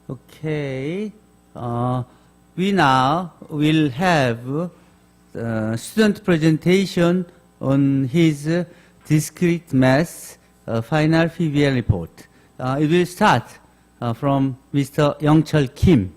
Okay. We now will have student presentation on his discrete math final PBL report. It will start from Mr. Youngcheol Kim.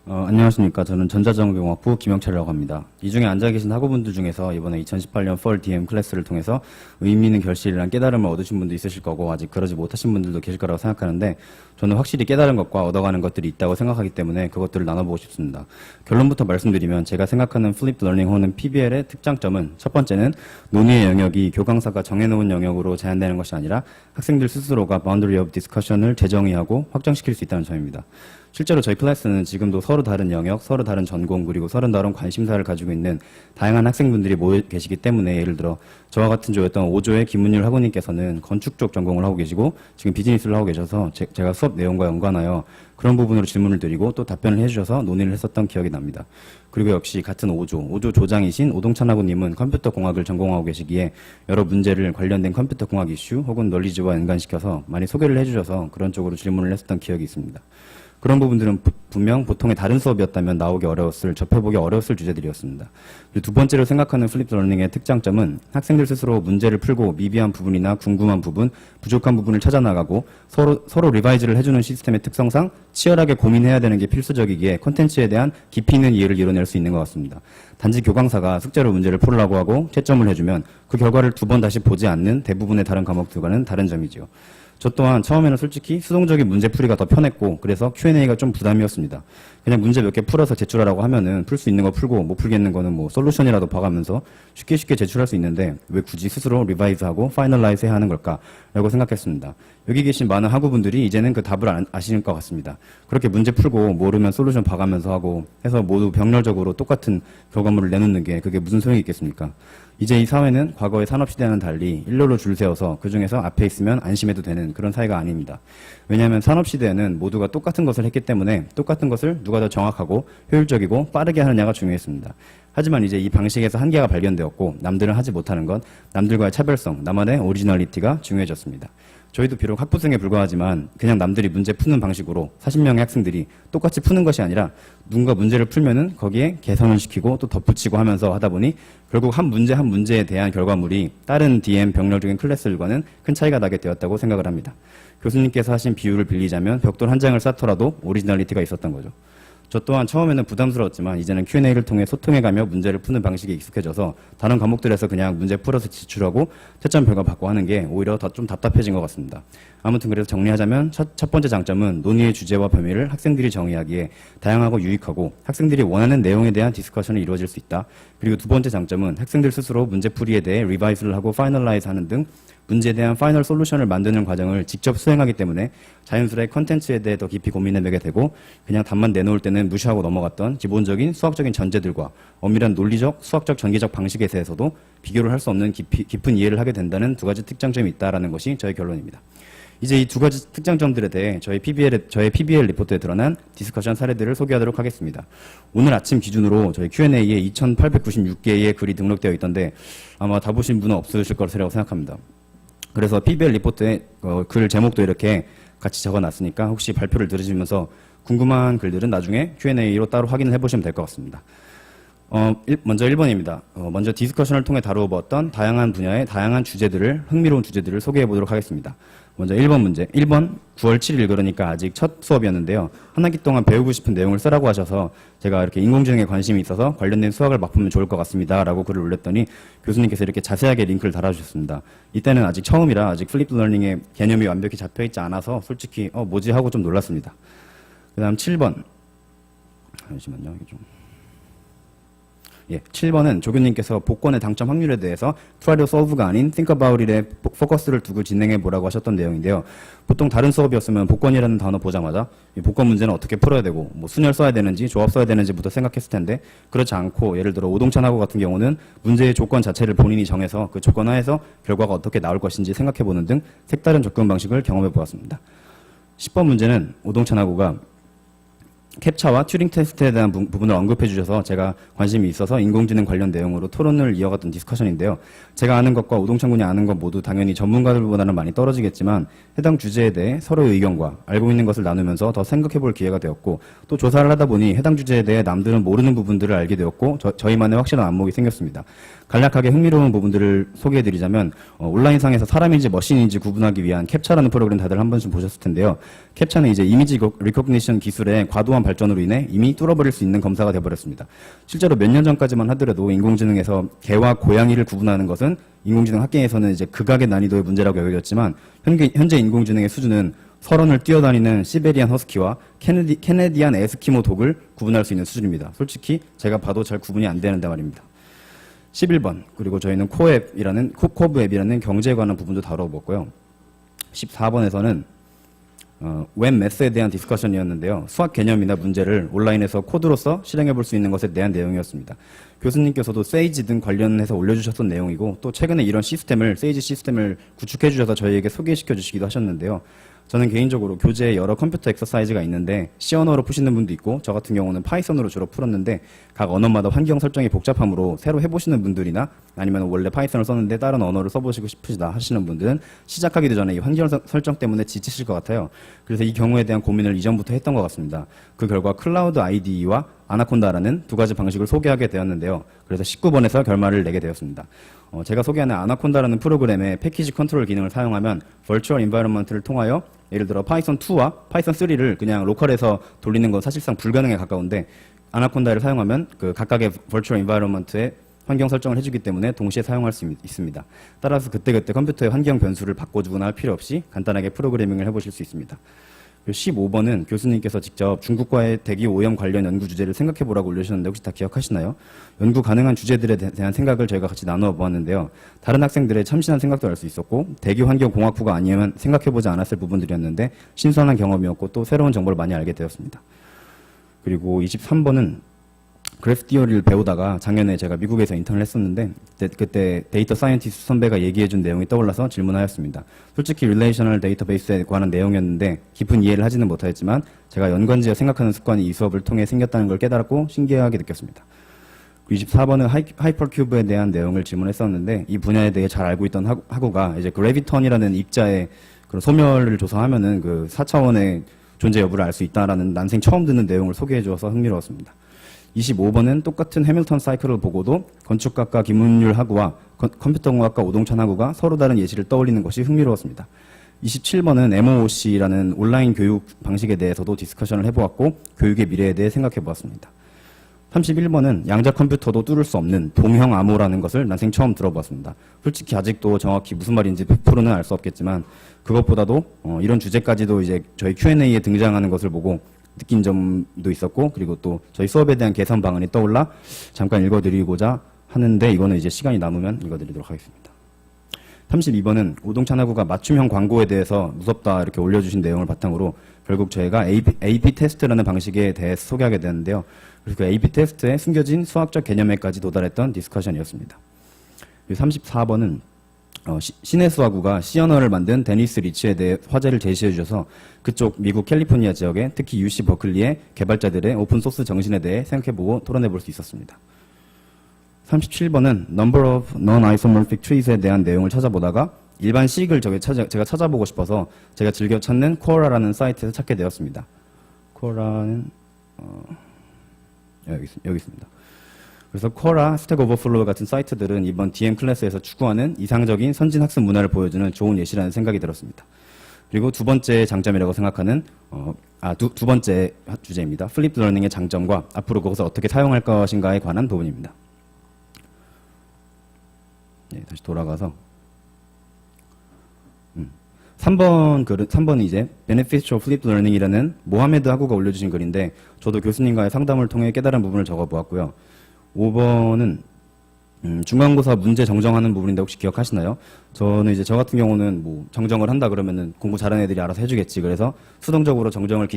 안녕하십니까. 저는 전자정보공학부 김영철이라고 합니다. 이 중에 앉아 계신 학우분들 중에서 이번에 2018년 Fall DM 클래스를 통해서 의미 있는 결실이란 깨달음을 얻으신 분도 있으실 거고 아직 그러지 못하신 분들도 계실 거라고 생각하는데 저는 확실히 깨달은 것과 얻어가는 것들이 있다고 생각하기 때문에 그것들을 나눠보고 싶습니다. 결론부터 말씀드리면 제가 생각하는 플립 러닝 혹은 PBL의 특장점은 첫 번째는 논의의 영역이 교강사가 정해놓은 영역으로 제한되는 것이 아니라 학생들 스스로가 Boundary of Discussion을 재정의하고 확장시킬 수 있다는 점입니다. 실제로 저희 클래스는 지금도 서로 다른 영역, 서로 다른 전공, 그리고 서로 다른 관심사를 가지고 있는 다양한 학생분들이 모여 계시기 때문에 예를 들어 저와 같은 조였던 5조의 김문율 학우님께서는 건축 쪽 전공을 하고 계시고 지금 비즈니스를 하고 계셔서 제가 수업 내용과 연관하여 그런 부분으로 질문을 드리고 또 답변을 해주셔서 논의를 했었던 기억이 납니다. 그리고 역시 같은 5조 조장이신 오동찬 학우님은 컴퓨터 공학을 전공하고 계시기에 여러 문제를 관련된 컴퓨터 공학 이슈 혹은 널리지와 연관시켜서 많이 소개를 해주셔서 그런 쪽으로 질문을 했었던 기억이 있습니다. 그런 부분들은 분명 보통의 다른 수업이었다면 나오기 어려웠을, 접해보기 어려웠을 주제들이었습니다. 두 번째로 생각하는 플립 러닝의 특장점은 학생들 스스로 문제를 풀고 미비한 부분이나 궁금한 부분, 부족한 부분을 찾아나가고 서로 리바이즈를 해주는 시스템의 특성상 치열하게 고민해야 되는 게 필수적이기에 콘텐츠에 대한 깊이 있는 이해를 이뤄낼 수 있는 것 같습니다. 단지 교강사가 숙제로 문제를 풀으라고 하고 채점을 해주면 그 결과를 두 번 다시 보지 않는 대부분의 다른 과목들과는 다른 점이죠. 저 또한 처음에는 솔직히 수동적인 문제풀이가 더 편했고 그래서 Q&A가 좀 부담이었습니다. 그냥 문제 몇 개 풀어서 제출하라고 하면은 풀 수 있는 거 풀고 못 풀겠는 거는 뭐 솔루션이라도 봐가면서 쉽게 제출할 수 있는데 왜 굳이 스스로 리바이즈하고 파이널라이즈 해야 하는 걸까? 라고 생각했습니다. 여기 계신 많은 학우분들이 이제는 그 답을 아시는 것 같습니다. 그렇게 문제 풀고 모르면 솔루션 봐가면서 하고 해서 모두 병렬적으로 똑같은 결과물을 내놓는 게 그게 무슨 소용이 있겠습니까? 이제 이 사회는 과거의 산업시대와는 달리 일렬로 줄 세워서 그중에서 앞에 있으면 안심해도 되는 그런 사회가 아닙니다. 왜냐하면 산업시대에는 모두가 똑같은 것을 했기 때문에 똑같은 것을 누가 더 정확하고 효율적이고 빠르게 하느냐가 중요했습니다. 하지만 이제 이 방식에서 한계가 발견되었고 남들은 하지 못하는 것, 남들과의 차별성, 나만의 오리지널리티가 중요해졌습니다. 저희도 비록 학부생에 불과하지만 그냥 남들이 문제 푸는 방식으로 40명의 학생들이 똑같이 푸는 것이 아니라 누군가 문제를 풀면은 거기에 개선을 시키고 또 덧붙이고 하면서 하다 보니 결국 한 문제에 대한 결과물이 다른 DM 병렬적인 클래스들과는 큰 차이가 나게 되었다고 생각을 합니다. 교수님께서 하신 비유를 빌리자면 벽돌 한 장을 쌓더라도 오리지널리티가 있었던 거죠. 저 또한 처음에는 부담스러웠지만 이제는 Q&A를 통해 소통해가며 문제를 푸는 방식에 익숙해져서 다른 과목들에서 그냥 문제 풀어서 제출하고 채점 결과 받고 하는 게 오히려 더 좀 답답해진 것 같습니다. 아무튼 그래서 정리하자면 첫 번째 장점은 논의의 주제와 범위를 학생들이 정의하기에 다양하고 유익하고 학생들이 원하는 내용에 대한 디스커션이 이루어질 수 있다. 그리고 두 번째 장점은 학생들 스스로 문제풀이에 대해 리바이스를 하고 파이널라이즈 하는 등 문제에 대한 파이널 솔루션을 만드는 과정을 직접 수행하기 때문에 자연스레 컨텐츠에 대해 더 깊이 고민해보게 되고 그냥 답만 내놓을 때는 무시하고 넘어갔던 기본적인 수학적인 전제들과 엄밀한 논리적, 수학적, 전개적 방식에 대해서도 비교를 할 수 없는 깊은 이해를 하게 된다는 두 가지 특장점이 있다는 것이 저의 결론입니다. 이제 이 두 가지 특장점들에 대해 저의 PBL 리포트에 드러난 디스커션 사례들을 소개하도록 하겠습니다. 오늘 아침 기준으로 저희 Q&A에 2,896개의 글이 등록되어 있던데 아마 다 보신 분은 없으실 거라고 생각합니다. 그래서 PBL 리포트에 글 제목도 이렇게 같이 적어놨으니까 혹시 발표를 들으시면서 궁금한 글들은 나중에 Q&A로 따로 확인을 해보시면 될 것 같습니다. 먼저 1번입니다. 먼저 디스커션을 통해 다루어 보았던 다양한 분야의 다양한 주제들을, 흥미로운 주제들을 소개해 보도록 하겠습니다. 먼저 1번 문제. 1번 9월 7일 그러니까 아직 첫 수업이었는데요. 한 학기 동안 배우고 싶은 내용을 쓰라고 하셔서 제가 이렇게 인공지능에 관심이 있어서 관련된 수학을 맛보면 좋을 것 같습니다. 라고 글을 올렸더니 교수님께서 이렇게 자세하게 링크를 달아주셨습니다. 이때는 아직 처음이라 아직 플립 러닝의 개념이 완벽히 잡혀있지 않아서 솔직히 뭐지 하고 좀 놀랐습니다. 그 다음 7번. 잠시만요. 이게 좀. 예, 7번은 조교님께서 복권의 당첨 확률에 대해서 try to solve가 아닌 think about it에 포커스를 두고 진행해 보라고 하셨던 내용인데요. 보통 다른 수업이었으면 복권이라는 단어 보자마자 이 복권 문제는 어떻게 풀어야 되고 뭐 순열 써야 되는지 조합 써야 되는지부터 생각했을 텐데 그렇지 않고 예를 들어 오동찬 학우 같은 경우는 문제의 조건 자체를 본인이 정해서 그 조건 하에서 결과가 어떻게 나올 것인지 생각해 보는 등 색다른 접근 방식을 경험해 보았습니다. 10번 문제는 오동찬 학우가 캡차와 튜링 테스트에 대한 부분을 언급해 주셔서 제가 관심이 있어서 인공지능 관련 내용으로 토론을 이어갔던 디스커션인데요. 제가 아는 것과 오동찬 군이 아는 것 모두 당연히 전문가들보다는 많이 떨어지겠지만 해당 주제에 대해 서로의 의견과 알고 있는 것을 나누면서 더 생각해 볼 기회가 되었고 또 조사를 하다 보니 해당 주제에 대해 남들은 모르는 부분들을 알게 되었고 저희만의 확실한 안목이 생겼습니다. 간략하게 흥미로운 부분들을 소개해 드리자면 온라인상에서 사람인지 머신인지 구분하기 위한 캡차라는 프로그램 다들 한 번쯤 보셨을 텐데요. 캡차는 이제 이미지 리코그니션 기술의 과도한 발전으로 인해 이미 뚫어버릴 수 있는 검사가 되어버렸습니다. 실제로 몇 년 전까지만 하더라도 인공지능에서 개와 고양이를 구분하는 것은 인공지능 학계에서는 이제 극악의 난이도의 문제라고 여겨졌지만 현재 인공지능의 수준은 설원을 뛰어다니는 시베리안 허스키와 캐네디안 에스키모 독을 구분할 수 있는 수준입니다. 솔직히 제가 봐도 잘 구분이 안 되는데 말입니다. 11번 그리고 저희는 코브 앱이라는 경제에 관한 부분도 다뤄봤고요. 14번에서는 웹 매스에 대한 디스커션이었는데요. 수학 개념이나 문제를 온라인에서 코드로서 실행해 볼 수 있는 것에 대한 내용이었습니다. 교수님께서도 세이지 등 관련해서 올려주셨던 내용이고 또 최근에 이런 세이지 시스템을 구축해 주셔서 저희에게 소개시켜 주시기도 하셨는데요. 저는 개인적으로 교재에 여러 컴퓨터 엑서사이즈가 있는데 C 언어로 푸시는 분도 있고 저 같은 경우는 파이썬으로 주로 풀었는데 각 언어마다 환경 설정이 복잡하므로 새로 해보시는 분들이나 아니면 원래 파이썬을 썼는데 다른 언어를 써보시고 싶으시다 하시는 분들은 시작하기도 전에 이 환경 설정 때문에 지치실 것 같아요. 그래서 이 경우에 대한 고민을 이전부터 했던 것 같습니다. 그 결과 클라우드 IDE와 아나콘다라는 두 가지 방식을 소개하게 되었는데요. 그래서 19번에서 결말을 내게 되었습니다. 제가 소개하는 아나콘다라는 프로그램의 패키지 컨트롤 기능을 사용하면 버추얼 인바이러먼트를 통하여 예를 들어 파이썬 2와 파이썬 3를 그냥 로컬에서 돌리는 건 사실상 불가능에 가까운데 아나콘다를 사용하면 그 각각의 버추얼 인바이러먼트에 환경 설정을 해주기 때문에 동시에 사용할 수 있습니다. 따라서 그때그때 컴퓨터의 환경 변수를 바꿔주거나 할 필요 없이 간단하게 프로그래밍을 해보실 수 있습니다. 15번은 교수님께서 직접 중국과의 대기 오염 관련 연구 주제를 생각해보라고 올려주셨는데 혹시 다 기억하시나요? 연구 가능한 주제들에 대한 생각을 저희가 같이 나누어 보았는데요. 다른 학생들의 참신한 생각도 알 수 있었고 대기 환경 공학부가 아니면 생각해보지 않았을 부분들이었는데 신선한 경험이었고 또 새로운 정보를 많이 알게 되었습니다. 그리고 23번은 그래프 티어리를 배우다가 작년에 제가 미국에서 인턴을 했었는데 그때 데이터 사이언티스트 선배가 얘기해준 내용이 떠올라서 질문하였습니다. 솔직히 릴레이셔널 데이터베이스에 관한 내용이었는데 깊은 이해를 하지는 못하였지만 제가 연관지어 생각하는 습관이 이 수업을 통해 생겼다는 걸 깨달았고 신기하게 느꼈습니다. 24번은 하이퍼큐브에 대한 내용을 질문했었는데 이 분야에 대해 잘 알고 있던 학우가 이제 그래비턴이라는 입자의 그런 소멸을 조사하면은 그 4차원의 존재 여부를 알 수 있다라는 난생 처음 듣는 내용을 소개해 주어서 흥미로웠습니다. 25번은 똑같은 해밀턴 사이클을 보고도 건축학과 김은율 학우와 컴퓨터공학과 오동찬 학우가 서로 다른 예시를 떠올리는 것이 흥미로웠습니다. 27번은 MOOC라는 온라인 교육 방식에 대해서도 디스커션을 해보았고 교육의 미래에 대해 생각해보았습니다. 31번은 양자 컴퓨터도 뚫을 수 없는 동형 암호라는 것을 난생 처음 들어보았습니다. 솔직히 아직도 정확히 무슨 말인지 100%는 알 수 없겠지만 그것보다도 이런 주제까지도 이제 저희 Q&A에 등장하는 것을 보고 느낀 점도 있었고 그리고 또 저희 수업에 대한 개선 방안이 떠올라 잠깐 읽어드리고자 하는데 이거는 이제 시간이 남으면 읽어드리도록 하겠습니다. 32번은 오동찬 학우가 맞춤형 광고에 대해서 무섭다 이렇게 올려주신 내용을 바탕으로 결국 저희가 AP 테스트라는 방식에 대해서 소개하게 되는데요. 그리고 그 AP 테스트에 숨겨진 수학적 개념에까지 도달했던 디스커션이었습니다. 34번은 신의 수학우가 C 언어를 만든 데니스 리치에 대해 화제를 제시해 주셔서 그쪽 미국 캘리포니아 지역에 특히 UC 버클리의 개발자들의 오픈소스 정신에 대해 생각해보고 토론해 볼 수 있었습니다. 37번은 Number of Non-Isomorphic Trees에 대한 내용을 찾아보다가 일반 식을 제가 찾아보고 싶어서 제가 즐겨 찾는 코어라라는 사이트에서 찾게 되었습니다. 코어라는 여기 있습니다. 그래서 코라, 스택 오버플로우 같은 사이트들은 이번 DM 클래스에서 추구하는 이상적인 선진 학습 문화를 보여주는 좋은 예시라는 생각이 들었습니다. 그리고 두 번째 장점이라고 생각하는 두 번째 주제입니다. 플립 러닝의 장점과 앞으로 그것을 어떻게 사용할 것인가에 관한 부분입니다. 네, 다시 돌아가서 3번은 이제 Benefits of Flipped Learning이라는 모하메드 학우가 올려주신 글인데 저도 교수님과의 상담을 통해 깨달은 부분을 적어보았고요. 5번은 중간고사 문제 정정하는 부분인데 혹시 기억하시나요? 저는 이제 저 같은 경우는 뭐 정정을 한다 그러면은 공부 잘하는 애들이 알아서 해주겠지. 그래서 수동적으로 정정을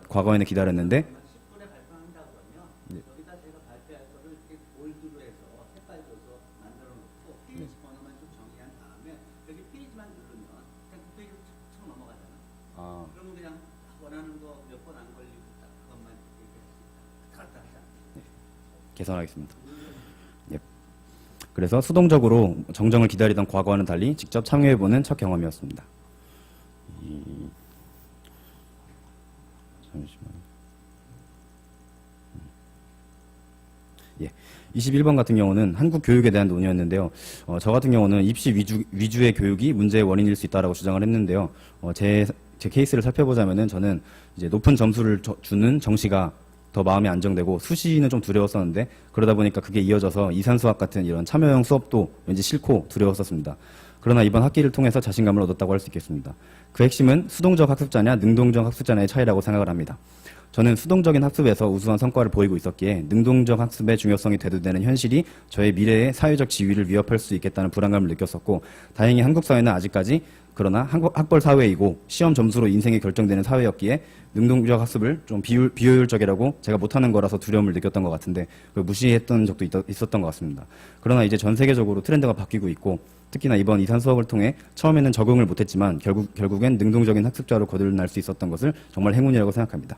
과거에는 기다렸는데 10분에 발표한다 그러면 여기다 제가 발표할 거를 이렇게 볼드로 해서 색깔 줘서 만들어 놓고 페이지 번호만 좀 정리한 다음에 여기 페이지만 누르면 그냥 그 페이지로 툭툭 넘어가잖아. 그러면 그냥 원하는 거 몇 번 안 걸리고 딱 그것만 얘기할 수 있다. 그렇다 하자. 개선하겠습니다. 예. 그래서 수동적으로 정정을 기다리던 과거와는 달리 직접 참여해보는 첫 경험이었습니다. 잠시만요. 예. 21번 같은 경우는 한국 교육에 대한 논의였는데요. 저 같은 경우는 입시 위주의 교육이 문제의 원인일 수 있다라고 주장을 했는데요. 제 케이스를 살펴보자면은 저는 이제 높은 점수를 주는 정시가 더 마음이 안정되고 수시는 좀 두려웠었는데 그러다 보니까 그게 이어져서 이산수학 같은 이런 참여형 수업도 왠지 싫고 두려웠었습니다. 그러나 이번 학기를 통해서 자신감을 얻었다고 할 수 있겠습니다. 그 핵심은 수동적 학습자냐 능동적 학습자냐의 차이라고 생각을 합니다. 저는 수동적인 학습에서 우수한 성과를 보이고 있었기에 능동적 학습의 중요성이 대두되는 현실이 저의 미래의 사회적 지위를 위협할 수 있겠다는 불안감을 느꼈었고 다행히 한국 사회는 아직까지 그러나 학벌 사회이고 시험 점수로 인생이 결정되는 사회였기에 능동적 학습을 좀 비효율적이라고 제가 못하는 거라서 두려움을 느꼈던 것 같은데 그걸 무시했던 적도 있었던 것 같습니다. 그러나 이제 전 세계적으로 트렌드가 바뀌고 있고 특히나 이번 이산 수업을 통해 처음에는 적응을 못했지만 결국엔 능동적인 학습자로 거듭날 수 있었던 것을 정말 행운이라고 생각합니다.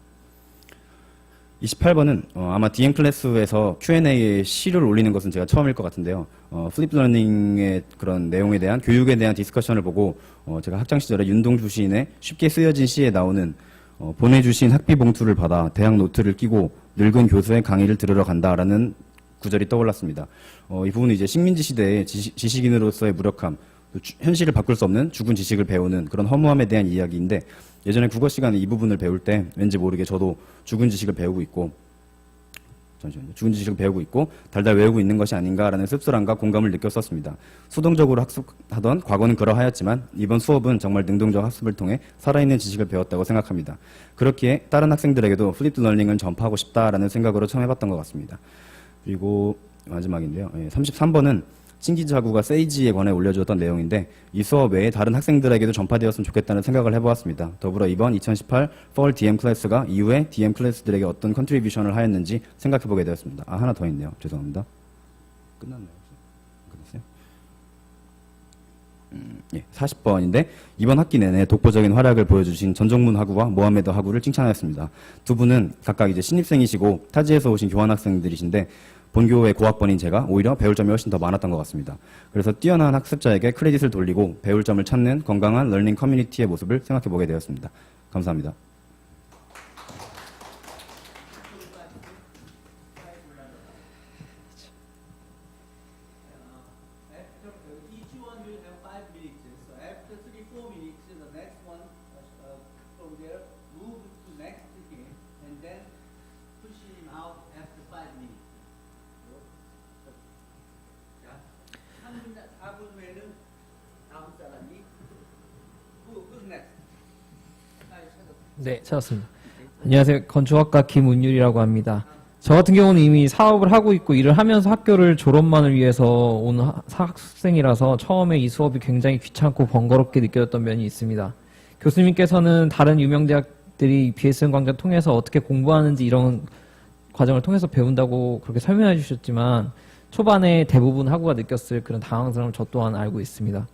28번은 아마 DM 클래스에서 Q&A에 시를 올리는 것은 제가 처음일 것 같은데요. 플립 러닝의 그런 내용에 대한 교육에 대한 디스커션을 보고 제가 학창 시절에 윤동주 시인의 쉽게 쓰여진 시에 나오는 보내주신 학비 봉투를 받아 대학 노트를 끼고 늙은 교수의 강의를 들으러 간다라는 구절이 떠올랐습니다. 이 부분은 이제 식민지 시대의 지식인으로서의 무력함, 현실을 바꿀 수 없는 죽은 지식을 배우는 그런 허무함에 대한 이야기인데 예전에 국어 시간에 이 부분을 배울 때 왠지 모르게 저도 죽은 지식을 배우고 있고 달달 외우고 있는 것이 아닌가라는 씁쓸함과 공감을 느꼈었습니다. 수동적으로 학습하던 과거는 그러하였지만 이번 수업은 정말 능동적 학습을 통해 살아있는 지식을 배웠다고 생각합니다. 그렇기에 다른 학생들에게도 플립드 러닝을 전파하고 싶다라는 생각으로 처음 해봤던 것 같습니다. 그리고 마지막인데요. 33번은 신기자구가 세이지에 관해 올려주었던 내용인데 이 수업 외에 다른 학생들에게도 전파되었으면 좋겠다는 생각을 해보았습니다. 더불어 이번 2018 Fall DM 클래스가 이후에 DM 클래스들에게 어떤 컨트리뷰션을 하였는지 생각해보게 되었습니다. 하나 더 있네요. 죄송합니다. 끝났나요? 끝났어요? 예, 40번인데 이번 학기 내내 독보적인 활약을 보여주신 전정문 하구와 모하메드 하구를 칭찬하였습니다. 두 분은 각각 이제 신입생이시고 타지에서 오신 교환학생들이신데 본교의 고학번인 제가 오히려 배울 점이 훨씬 더 많았던 것 같습니다. 그래서 뛰어난 학습자에게 크레딧을 돌리고 배울 점을 찾는 건강한 러닝 커뮤니티의 모습을 생각해보게 되었습니다. 감사합니다. Each one will have 5 minutes. So after 3-4 minutes, the next one from there move to next to him and then push him out after 5 minutes. 자, 4분 후에는 다음 사람이 who's next? 네, 찾았습니다. 안녕하세요. 건축학과 김운율이라고 합니다. 저 같은 경우는 이미 사업을 하고 있고 일을 하면서 학교를 졸업만을 위해서 온 학생이라서 처음에 이 수업이 굉장히 귀찮고 번거롭게 느껴졌던 면이 있습니다. 교수님께서는 다른 유명 대학들이 BSN 광장 통해서 어떻게 공부하는지 이런 과정을 통해서 배운다고 그렇게 설명해 주셨지만 초반에 대부분 학우가 느꼈을 그런 당황스러움을 저 또한 알고 있습니다.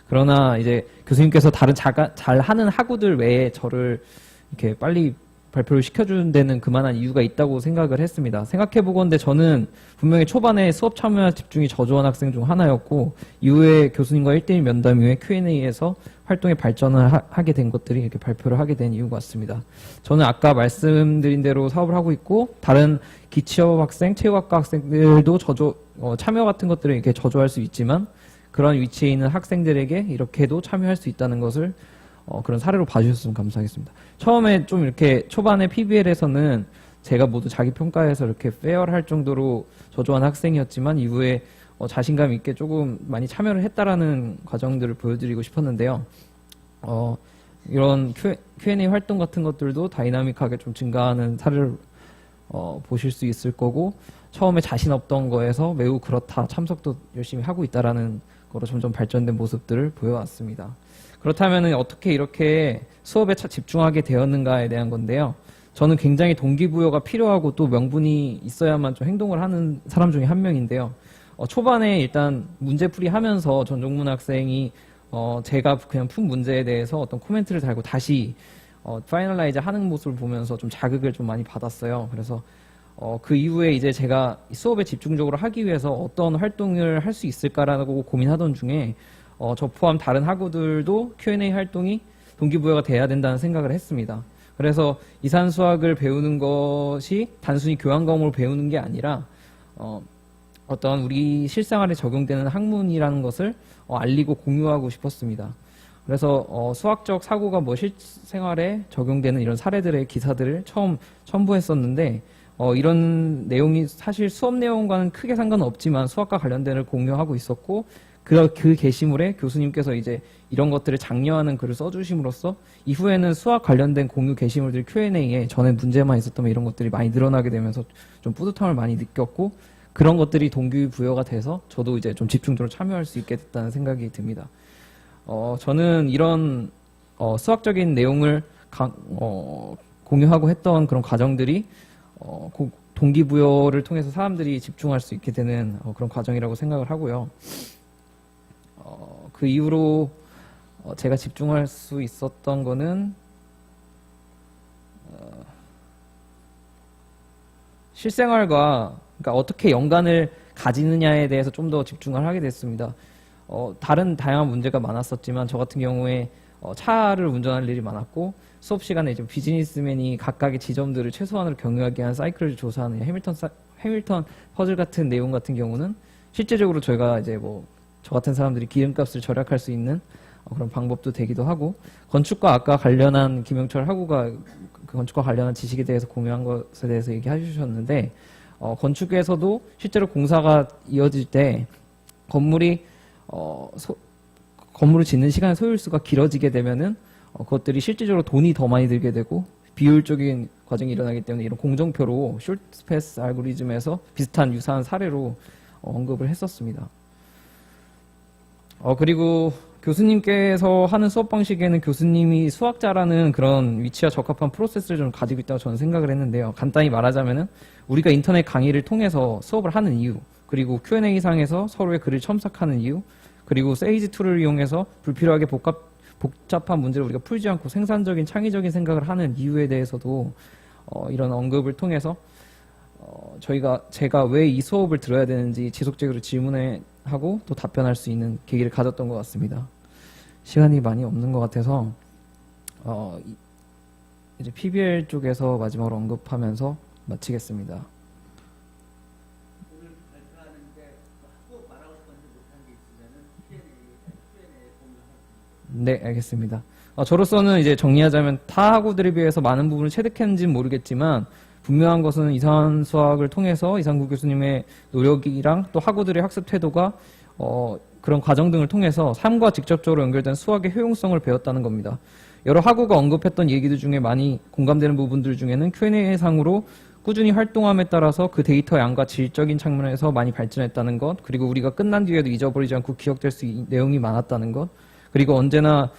그러나 이제 교수님께서 다른 잘하는 학우들 외에 저를 이렇게 빨리 발표를 시켜주는 데는 그만한 이유가 있다고 생각을 했습니다. 생각해보건데 저는 분명히 초반에 수업 참여와 집중이 저조한 학생 중 하나였고 이후에 교수님과 1대1 면담 이후에 Q&A에서 활동에 발전을 하게 된 것들이 이렇게 발표를 하게 된 이유 같습니다. 저는 아까 말씀드린 대로 사업을 하고 있고 다른 기취업 학생, 체육학과 학생들도 참여 같은 것들을 이렇게 저조할 수 있지만 그런 위치에 있는 학생들에게 이렇게도 참여할 수 있다는 것을 그런 사례로 봐주셨으면 감사하겠습니다. 처음에 좀 이렇게 초반에 PBL에서는 제가 모두 자기 평가에서 이렇게 페어할 정도로 저조한 학생이었지만 이후에 자신감 있게 조금 많이 참여를 했다라는 과정들을 보여드리고 싶었는데요. 이런 Q&A 활동 같은 것들도 다이나믹하게 좀 증가하는 사례를 보실 수 있을 거고 처음에 자신 없던 거에서 매우 그렇다 참석도 열심히 하고 있다라는 거로 점점 발전된 모습들을 보여왔습니다. 그렇다면 어떻게 이렇게 수업에 집중하게 되었는가에 대한 건데요. 저는 굉장히 동기부여가 필요하고 또 명분이 있어야만 좀 행동을 하는 사람 중에 한 명인데요. 초반에 일단 문제풀이 하면서 전종문 학생이 제가 그냥 푼 문제에 대해서 어떤 코멘트를 달고 다시 파이널라이즈 하는 모습을 보면서 좀 자극을 좀 많이 받았어요. 그래서 그 이후에 이제 제가 수업에 집중적으로 하기 위해서 어떤 활동을 할 수 있을까라고 고민하던 중에 저 포함 다른 학우들도 Q&A 활동이 동기부여가 돼야 된다는 생각을 했습니다. 그래서 이산수학을 배우는 것이 단순히 교양 과목으로 배우는 게 아니라 어떤 우리 실생활에 적용되는 학문이라는 것을 알리고 공유하고 싶었습니다. 그래서 수학적 사고가 뭐 실생활에 적용되는 이런 사례들의 기사들을 처음 첨부했었는데 이런 내용이 사실 수업 내용과는 크게 상관없지만 수학과 관련된 공유하고 있었고 그 게시물에 교수님께서 이제 이런 것들을 장려하는 글을 써주심으로써 이후에는 수학 관련된 공유 게시물들 Q&A에 전에 문제만 있었던 이런 것들이 많이 늘어나게 되면서 좀 뿌듯함을 많이 느꼈고 그런 것들이 동기부여가 돼서 저도 이제 좀 집중적으로 참여할 수 있게 됐다는 생각이 듭니다. 저는 이런 수학적인 내용을 공유하고 했던 그런 과정들이 동기부여를 통해서 사람들이 집중할 수 있게 되는 그런 과정이라고 생각을 하고요. 그 이후로 제가 집중할 수 있었던 거는 실생활과 그러니까 어떻게 연관을 가지느냐에 대해서 좀 더 집중을 하게 됐습니다. 다른 다양한 문제가 많았었지만 저 같은 경우에 차를 운전할 일이 많았고 수업 시간에 이제 비즈니스맨이 각각의 지점들을 최소한으로 경유하게 한 사이클을 조사하는 해밀턴 퍼즐 같은 내용 같은 경우는 실제적으로 저희가 이제 뭐 저 같은 사람들이 기름값을 절약할 수 있는 그런 방법도 되기도 하고 건축과 아까 관련한 김영철 학우가 그 건축과 관련한 지식에 대해서 공유한 것에 대해서 얘기해 주셨는데 건축에서도 실제로 공사가 이어질 때 건물을 짓는 시간의 소요일수가 길어지게 되면은 그것들이 실질적으로 돈이 더 많이 들게 되고 비효율적인 과정이 일어나기 때문에 이런 공정표로 숄트패스 알고리즘에서 비슷한 유사한 사례로 언급을 했었습니다. 그리고 교수님께서 하는 수업 방식에는 교수님이 수학자라는 그런 위치와 적합한 프로세스를 좀 가지고 있다고 저는 생각을 했는데요. 간단히 말하자면은 우리가 인터넷 강의를 통해서 수업을 하는 이유, 그리고 Q&A 상에서 서로의 글을 첨삭하는 이유, 그리고 세이지 툴을 이용해서 불필요하게 복잡한 문제를 우리가 풀지 않고 생산적인 창의적인 생각을 하는 이유에 대해서도 이런 언급을 통해서 제가 왜 이 수업을 들어야 되는지 지속적으로 질문하고 또 답변할 수 있는 계기를 가졌던 것 같습니다. 시간이 많이 없는 것 같아서 이제 PBL 쪽에서 마지막으로 언급하면서 마치겠습니다. 오늘 발표하는데 꼭 말하고 싶은지 못한 게 있으면은 Q&A 공유할 수 있어요. 네, 알겠습니다. 저로서는 이제 정리하자면 타 학우들에 비해서 많은 부분을 체득했는지는 모르겠지만 분명한 것은 이산 수학을 통해서 이상구 교수님의 노력이랑 또 학우들의 학습 태도가 그런 과정 등을 통해서 삶과 직접적으로 연결된 수학의 효용성을 배웠다는 겁니다. 여러 학우가 언급했던 얘기들 중에 많이 공감되는 부분들 중에는 Q&A 상으로 꾸준히 활동함에 따라서 그 데이터 양과 질적인 측면에서 많이 발전했다는 것, 그리고 우리가 끝난 뒤에도 잊어버리지 않고 기억될 수 있는 내용이 많았다는 것, 그리고 언젠가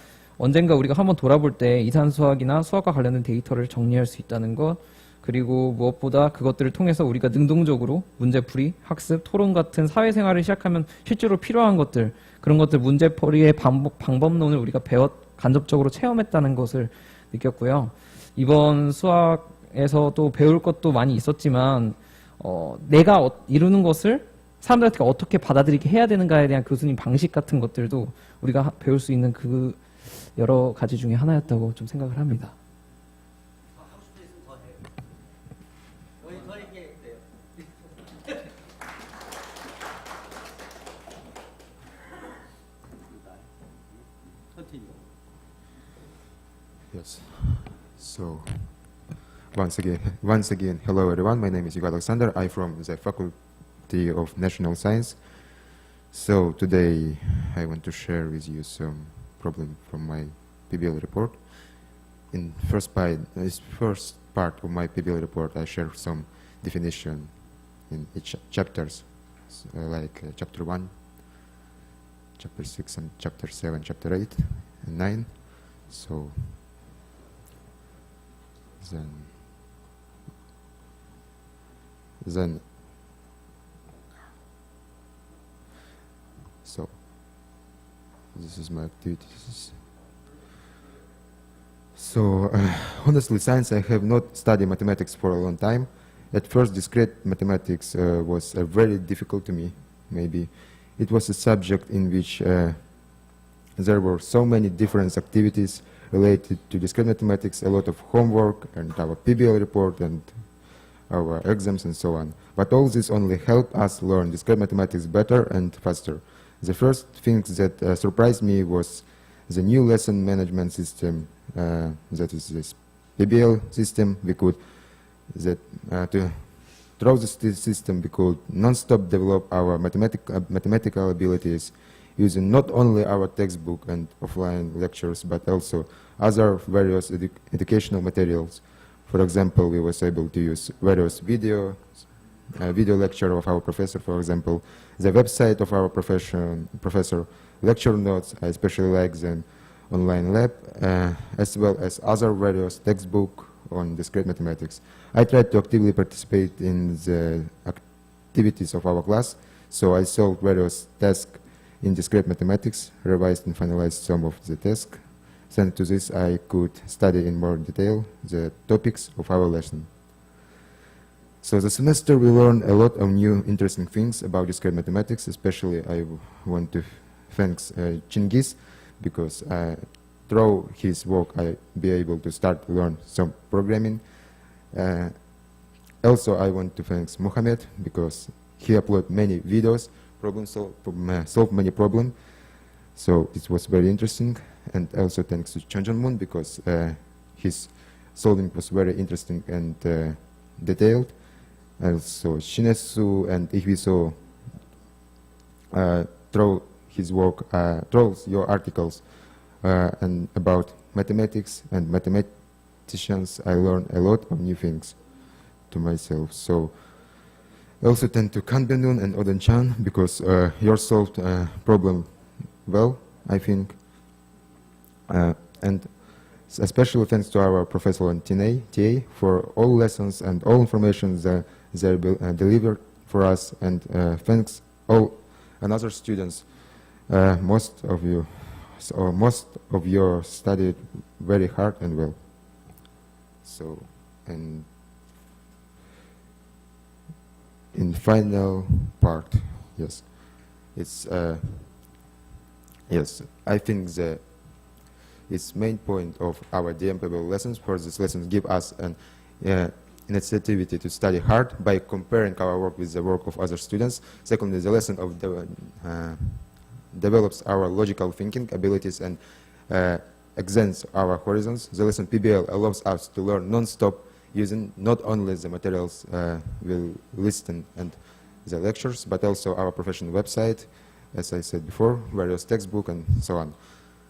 우리가 한번 돌아볼 때 이산 수학이나 수학과 관련된 데이터를 정리할 수 있다는 것, 그리고 무엇보다 그것들을 통해서 우리가 능동적으로 문제풀이, 학습, 토론 같은 사회생활을 시작하면 실제로 필요한 것들, 그런 것들 문제풀이의 방법론을 우리가 간접적으로 체험했다는 것을 느꼈고요. 이번 수학에서도 배울 것도 많이 있었지만 내가 이루는 것을 사람들한테 어떻게 받아들이게 해야 되는가에 대한 교수님 방식 같은 것들도 우리가 배울 수 있는 그 여러 가지 중에 하나였다고 좀 생각을 합니다. 하고 싶은 있으면 더 해요. 더 얘기해야 돼요. Continue. Yes. So, once again, hello everyone. My name is Igor Alexander. I'm from the Faculty of National Science. So today I want to share with you some problem from my PBL report. In first part of my PBL report, I share some definition in each chapters, like chapter 1, chapter 6, and chapter 7, chapter 8, and 9. So then so this is my activities. So honestly, science, I have not studied mathematics for a long time. At first, discrete mathematics was very difficult to me. Maybe it was a subject in which there were so many different activities related to discrete mathematics, a lot of homework, and our PBL report, and our exams, and so on. But all this only helped us learn discrete mathematics better and faster. The first thing that surprised me was the new lesson management system, that is this PBL system. We could, through this system, we could non-stop develop our mathematical abilities using not only our textbook and offline lectures, but also other various educational materials. For example, we was able to use various video lecture of our professor, for example, the website of our professor, lecture notes. I especially like the online lab, as well as other various textbook on discrete mathematics. I tried to actively participate in the activities of our class, so I solved various tasks in discrete mathematics, revised and finalized some of the tasks. Thanks to this, I could study in more detail the topics of our lesson. So the semester we learned a lot of new interesting things about discrete mathematics. Especially I want to thank Chingiz, because through his work I be able to start to learn some programming. Also I want to thank Mohamed, because he uploaded many videos, solve many problems. So it was very interesting. And also thanks to Chanjan Moon, because his solving was very interesting and detailed. Also Shinesu and Ihwiso through his work, through your articles and about mathematics and mathematicians, I learned a lot of new things to myself. So also thank to Kan Benun and Oden Chan, because you solved problem well, I think. And especially thanks to our professor and TA for all lessons and all information that they delivered for us, and thanks all another students. Most of you studied very hard and well. So, and in final part, yes, it's yes, I think the its main point of our DMPBL lessons for this lessons give us an initiative to study hard by comparing our work with the work of other students. Secondly, the lesson of develops our logical thinking abilities and extends our horizons. The lesson PBL allows us to learn non-stop using not only the materials we'll listen and the lectures, but also our professional website, as I said before, various textbook and so on.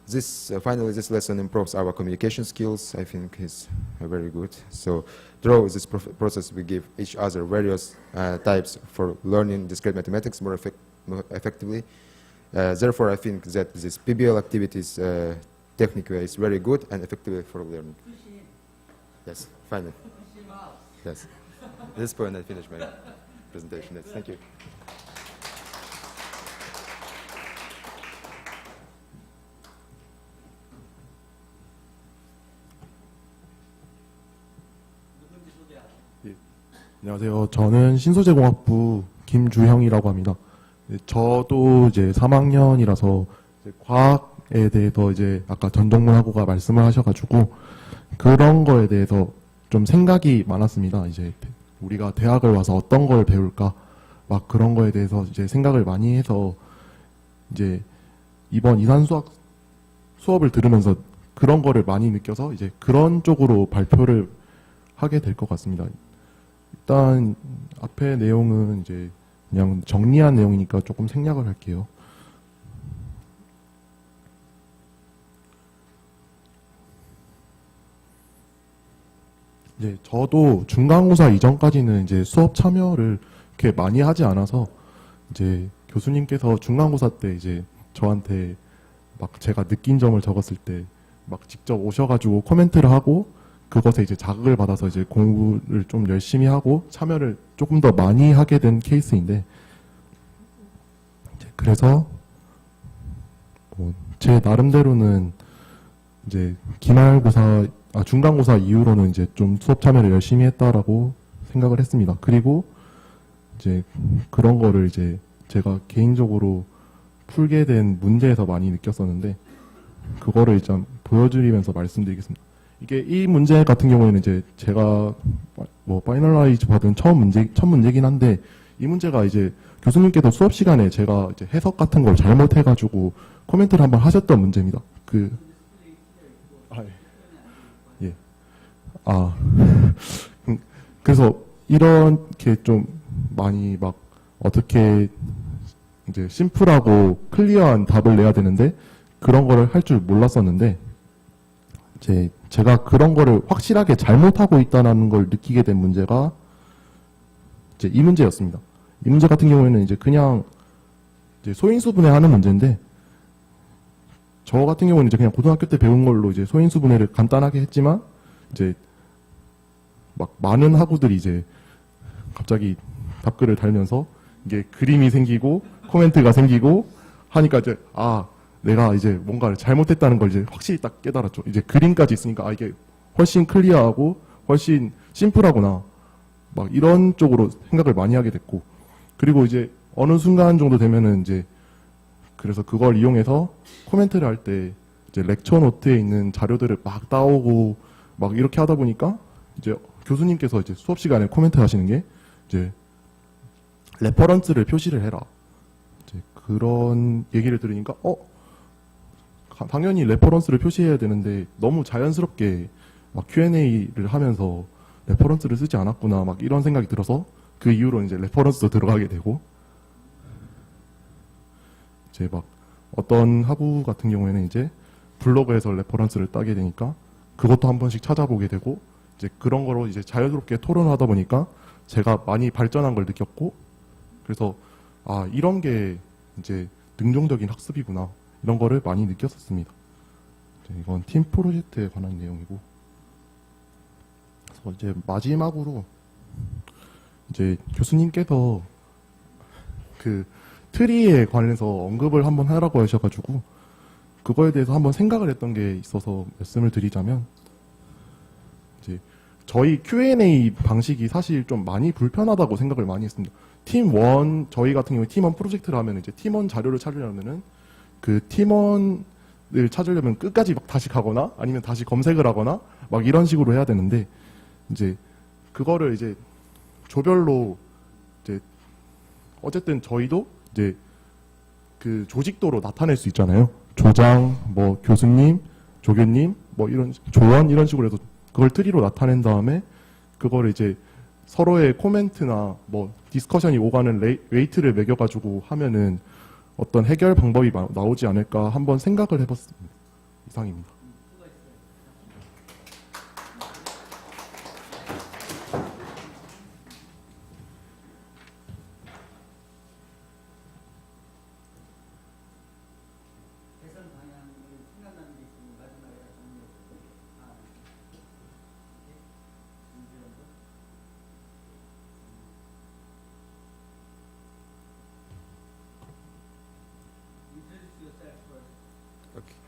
This finally, this lesson improves our communication skills. I think is very good. So through this process, we give each other various types for learning discrete mathematics more effectively. Therefore, I think that this PBL activities technically is very good and effective for learning. Yes, finally. Yes. At this point, I finish my presentation. Yes, thank you. 안녕하세요. 저는 신소재공학부 김주형이라고 합니다. 저도 이제 3학년이라서 과학에 대해서 이제 아까 전동문학고가 말씀을 하셔가지고 그런 거에 대해서 좀 생각이 많았습니다. 이제 우리가 대학을 와서 어떤 걸 배울까 막 그런 거에 대해서 이제 생각을 많이 해서 이제 이번 이산수학 수업을 들으면서 그런 거를 많이 느껴서 이제 그런 쪽으로 발표를 하게 될 것 같습니다. 일단 앞에 내용은 이제 그냥 정리한 내용이니까 조금 생략을 할게요. 이제 저도 중간고사 이전까지는 이제 수업 참여를 그렇게 많이 하지 않아서 이제 교수님께서 중간고사 때 이제 저한테 막 제가 느낀 점을 적었을 때 막 직접 오셔가지고 코멘트를 하고 그것에 이제 자극을 받아서 이제 공부를 좀 열심히 하고 참여를 조금 더 많이 하게 된 케이스인데 이제 그래서 뭐 제 나름대로는 이제 중간고사 이후로는 이제 좀 수업 참여를 열심히 했다라고 생각을 했습니다. 그리고 이제 그런 거를 이제 제가 개인적으로 풀게 된 문제에서 많이 느꼈었는데 그거를 일단 보여드리면서 말씀드리겠습니다. 이게 이 문제 같은 경우에는 이제 제가 뭐 파이널라이즈 받은 첫 문제긴 한데 이 문제가 이제 교수님께서 수업 시간에 제가 이제 해석 같은 걸 잘못해가지고 코멘트를 한번 하셨던 문제입니다. 예. 그래서 이렇게 좀 많이 막 어떻게 이제 심플하고 클리어한 답을 내야 되는데 그런 거를 할 줄 몰랐었는데 이제 제가 그런 거를 확실하게 잘못하고 있다는 걸 느끼게 된 문제가 이제 이 문제였습니다. 이 문제 같은 경우에는 이제 그냥 이제 소인수분해 하는 문제인데 저 같은 경우는 이제 그냥 고등학교 때 배운 걸로 이제 소인수분해를 간단하게 했지만 이제 막 많은 학우들이 이제 갑자기 답글을 달면서 이게 그림이 생기고 코멘트가 생기고 하니까 이제 내가 이제 뭔가를 잘못했다는 걸 이제 확실히 딱 깨달았죠. 이제 그림까지 있으니까 이게 훨씬 클리어하고 훨씬 심플하구나. 막 이런 쪽으로 생각을 많이 하게 됐고 그리고 이제 어느 순간 정도 되면은 이제 그래서 그걸 이용해서 코멘트를 할 때 이제 렉처 노트에 있는 자료들을 막 따오고 막 이렇게 하다 보니까 이제 교수님께서 이제 수업 시간에 코멘트 하시는 게 이제 레퍼런스를 표시를 해라. 이제 그런 얘기를 들으니까 당연히 레퍼런스를 표시해야 되는데 너무 자연스럽게 막 Q&A를 하면서 레퍼런스를 쓰지 않았구나 막 이런 생각이 들어서 그 이후로 이제 레퍼런스도 들어가게 되고 이제 막 어떤 학우 같은 경우에는 이제 블로그에서 레퍼런스를 따게 되니까 그것도 한 번씩 찾아보게 되고 이제 그런 거로 이제 자연스럽게 토론하다 보니까 제가 많이 발전한 걸 느꼈고 그래서 이런 게 이제 능동적인 학습이구나 이런 거를 많이 느꼈었습니다. 이건 팀 프로젝트에 관한 내용이고 그래서 이제 마지막으로 이제 교수님께서 그 트리에 관해서 언급을 한번 하라고 하셔가지고 그거에 대해서 한번 생각을 했던 게 있어서 말씀을 드리자면 이제 저희 Q&A 방식이 사실 좀 많이 불편하다고 생각을 많이 했습니다. 팀1 저희 같은 경우에 팀1 프로젝트를 하면 이제 팀1 자료를 찾으려면은 그 팀원을 찾으려면 끝까지 막 다시 가거나 아니면 다시 검색을 하거나 막 이런 식으로 해야 되는데 이제 그거를 이제 조별로 이제 어쨌든 저희도 이제 그 조직도로 나타낼 수 있잖아요. 조장, 뭐 교수님, 조교님, 뭐 이런 조원 이런 식으로 해서 그걸 트리로 나타낸 다음에 그거를 이제 서로의 코멘트나 뭐 디스커션이 오가는 웨이트를 매겨가지고 하면은 어떤 해결 방법이 나오지 않을까 한번 생각을 해봤습니다. 이상입니다. 개선 방향을 생각나는 게 있으면 마지막에 정리해 주세요. Introduce yourself first. Okay.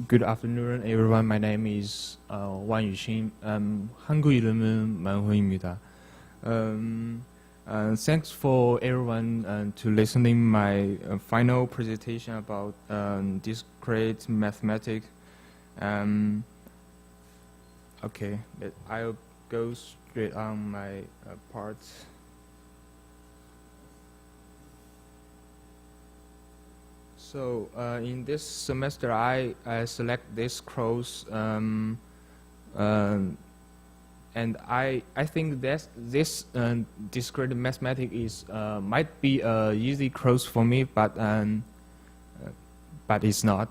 Good afternoon, everyone. My name is Wan Yuxin. 한국 이름은 만호입니다. Thanks for everyone to listening my final presentation about discrete mathematics. Okay, but I'll go straight on my part. So in this semester, I select this course, and I think that this discrete mathematics is might be a easy course for me, but it's not.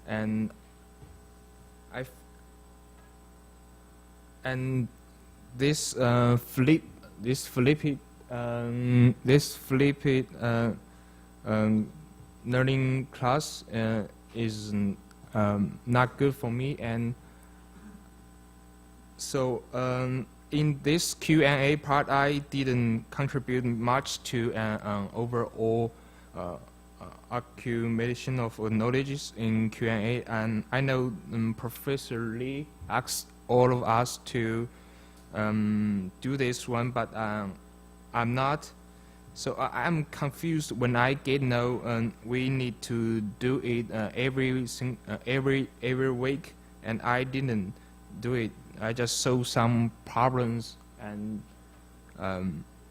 and and this flipped learning class is not good for me, and so in this Q&A part, I didn't contribute much to an overall accumulation of knowledge in Q&A, and I know Professor Lee asked all of us to do this one, but I'm not. So I'm confused when I get no. We need to do it every week, and I didn't do it. I just saw some problems and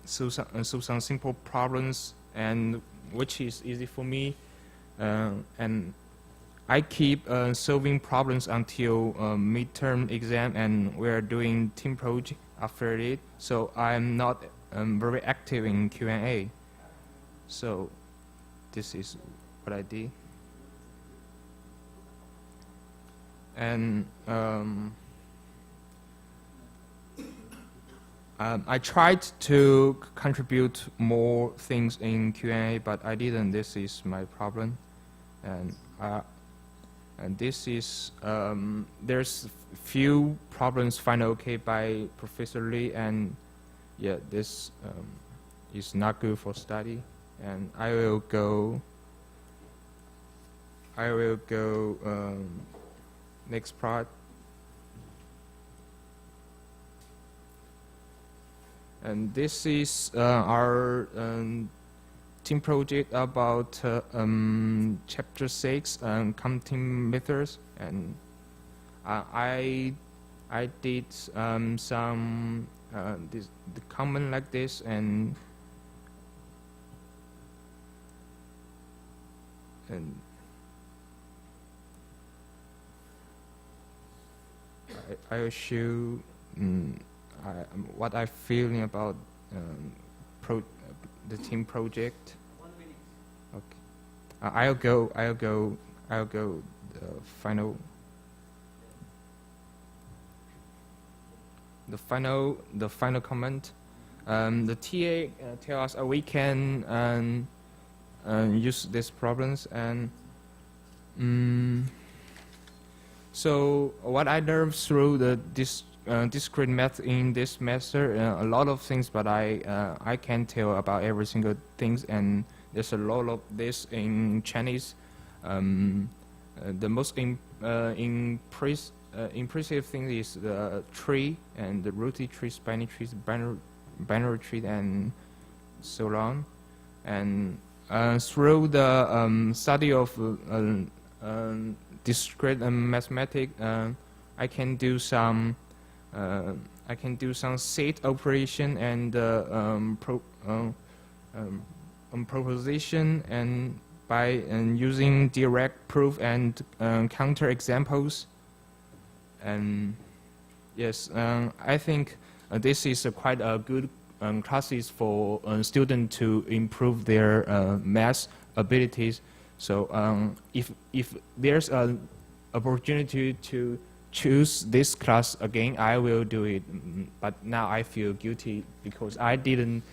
saw some simple problems, and which is easy for me, and I keep solving problems until midterm exam, and we're doing team project after it. So I'm not very active in Q&A. So this is what I did, and I tried to contribute more things in Q&A, but I didn't. This is my problem, and this is there's few problems found okay by Professor Lee, and yeah, this is not good for study, and I will go next part. And this is our team project about chapter 6, counting methods, and I did some the comment like this, and I will show what I feeling about the team project. 1 minute. Okay, I'll go the final comment. The TA tell us we can use these problems, and so what I learned through the discrete math in this semester, a lot of things, but I can't tell about every single things, and there's a lot of this in Chinese. The most impressive thing is the tree, and the rooted trees, binary trees, binary tree, and so on. And through the study of discrete mathematics, I can do some set operation and proposition, and by using direct proof and counter examples. And yes, I think this is quite a good classes for students to improve their math abilities. So if there's an opportunity to choose this class again, I will do it. But now I feel guilty because I didn't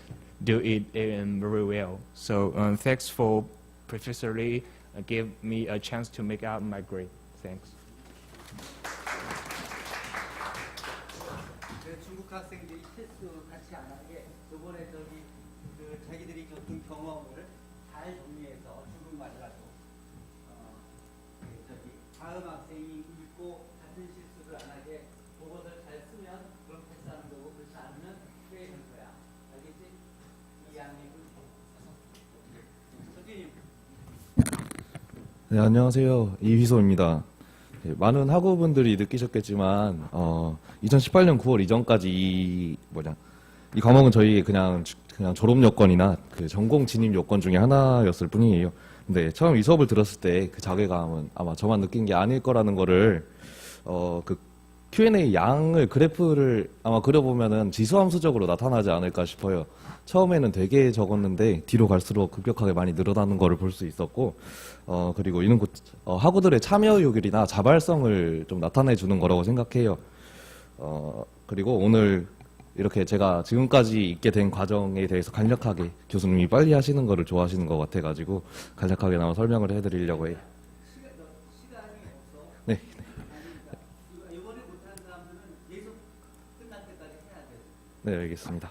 do it very well. So thanks for Professor Lee gave me a chance to make out my grade. Thanks. 중국 학생들이 실수 같이 안 하게 이번에 자기들이 겪은 경험을 잘 정리해서 중국말이라도 다음 학생이 읽고 같은 실수를 안 하게 그것을 잘 쓰면 그럼 패스하는 거고, 그렇지 않으면 빼는 거야. 알겠지? 이 양식은 선생님. 네, 안녕하세요. 이휘소입니다. 네, 많은 학우분들이 느끼셨겠지만 2018년 9월 이전까지 이 과목은 저희 그냥 졸업 요건이나 그 전공 진입 요건 중에 하나였을 뿐이에요. 근데 처음 이 수업을 들었을 때 그 자괴감은 아마 저만 느낀 게 아닐 거라는 거를 Q&A 양을 그래프를 아마 그려보면은 지수함수적으로 나타나지 않을까 싶어요. 처음에는 되게 적었는데 뒤로 갈수록 급격하게 많이 늘어나는 거를 볼 수 있었고, 그리고 이는 학우들의 참여욕이나 자발성을 좀 나타내 주는 거라고 생각해요. 그리고 오늘 이렇게 제가 지금까지 있게 된 과정에 대해서 간략하게 교수님이 빨리 하시는 거를 좋아하시는 것 같아가지고 간략하게나마 설명을 해드리려고 해요. 시간이 없어. 네. 이번에 못한 사람들은 계속 끝날 때까지 해야 돼. 네, 알겠습니다.